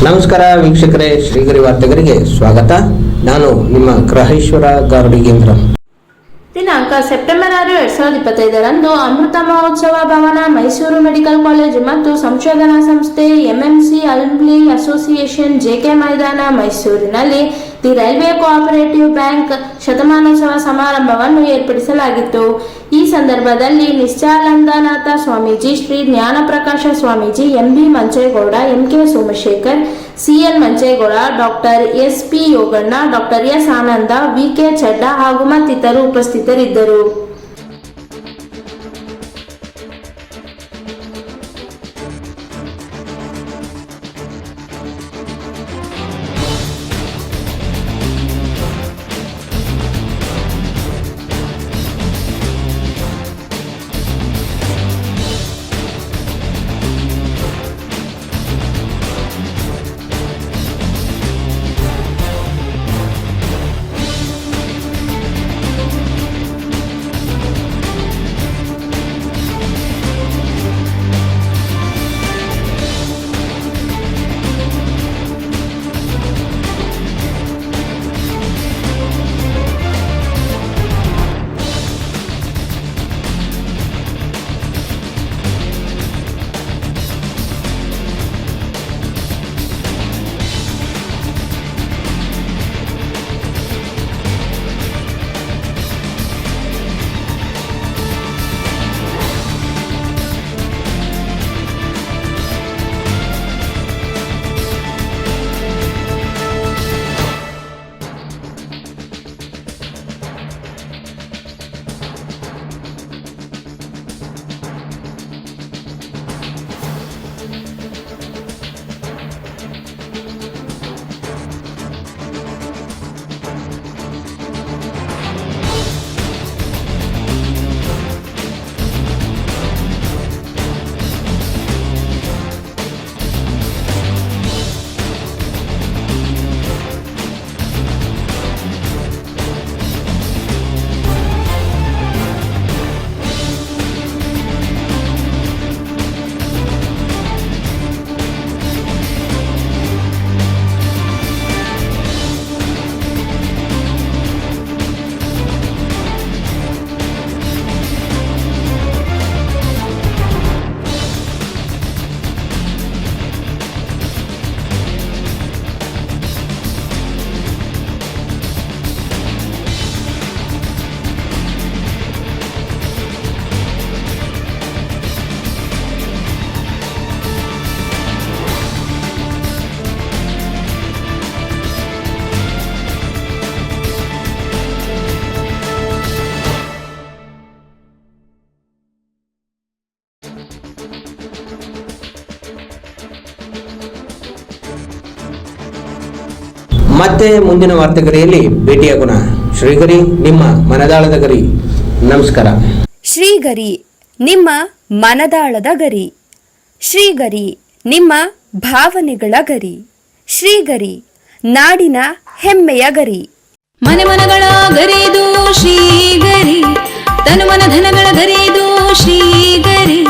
ನಮಸ್ಕಾರ ವೀಕ್ಷಕರೇ, ಶ್ರೀಗರಿ ವಾರ್ತೆಗರಿಗೆ ಸ್ವಾಗತ. ನಾನು ನಿಮ್ಮ ಗ್ರಹೇಶ್ವರ ಗಾರ್ಡಿಗೇಂದ್ರ. ದಿನಾಂಕ ಸೆಪ್ಟೆಂಬರ್ 6, 2025ರಂದು ಅಮೃತ ಮಹೋತ್ಸವ ಭವನ, ಮೈಸೂರು ಮೆಡಿಕಲ್ ಕಾಲೇಜು ಮತ್ತು ಸಂಶೋಧನಾ ಸಂಸ್ಥೆ ಎಂಎಂಸಿ ಅಲ್ಮ್ನಿ ಅಸೋಸಿಯೇಷನ್ ಜೆಕೆ ಮೈದಾನ ಮೈಸೂರಿನಲ್ಲಿ ದಿ ರೈಲ್ವೆ ಕೋಆಪರೇಟಿವ್ ಬ್ಯಾಂಕ್ ಶತಮಾನೋತ್ಸವ ಸಮಾರಂಭವನ್ನು ಏರ್ಪಡಿಸಲಾಗಿತ್ತು. ಈ ಸಂದರ್ಭದಲ್ಲಿ Nischalanandanatha Swamiji, Shri Jnanaprakasha Swamiji, MB Manchegowda, MK Somashekar, CN Manchegowda, doctor SP Yoganna, doctor S Ananda, VK Chadda ಹಾಗೂ ಮತ್ತಿತರರು ಉಪಸ್ಥಿತರಿದ್ದರು. ಮತ್ತೆ ಮುಂದಿನ ವಾರ್ತೆಗರಿಯಲ್ಲಿ ಭೇಟಿಯಾಗೋಣ. ಶ್ರೀಗರಿ, ನಿಮ್ಮ ಮನದಾಳದ ಗರಿ. ನಮಸ್ಕಾರ. ಶ್ರೀಗರಿ, ನಿಮ್ಮ ಮನದಾಳದ ಗರಿ. ಶ್ರೀಗರಿ, ನಿಮ್ಮ ಭಾವನೆಗಳ ಗರಿ. ಶ್ರೀಗರಿ, ನಾಡಿನ ಹೆಮ್ಮೆಯ ಗರಿ. ಮನೆ ಮನಗಳ ಗರಿದು ಶ್ರೀಗರಿ, ತನು ಮನ ಧನಗಳ ಗರಿದು ಶ್ರೀಗರಿ,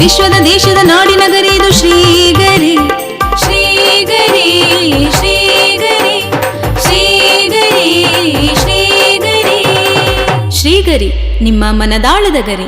ವಿಶ್ವದ ದೇಶದ ನಾಡಿನ ಗರಿದು ಶ್ರೀಗರಿ. ಶ್ರೀಗರಿ ಶ್ರೀಗರಿ ಶ್ರೀಗರಿ ಶ್ರೀಗರಿ ಶ್ರೀಗರಿ, ನಿಮ್ಮ ಮನದಾಳದ ಗರಿ.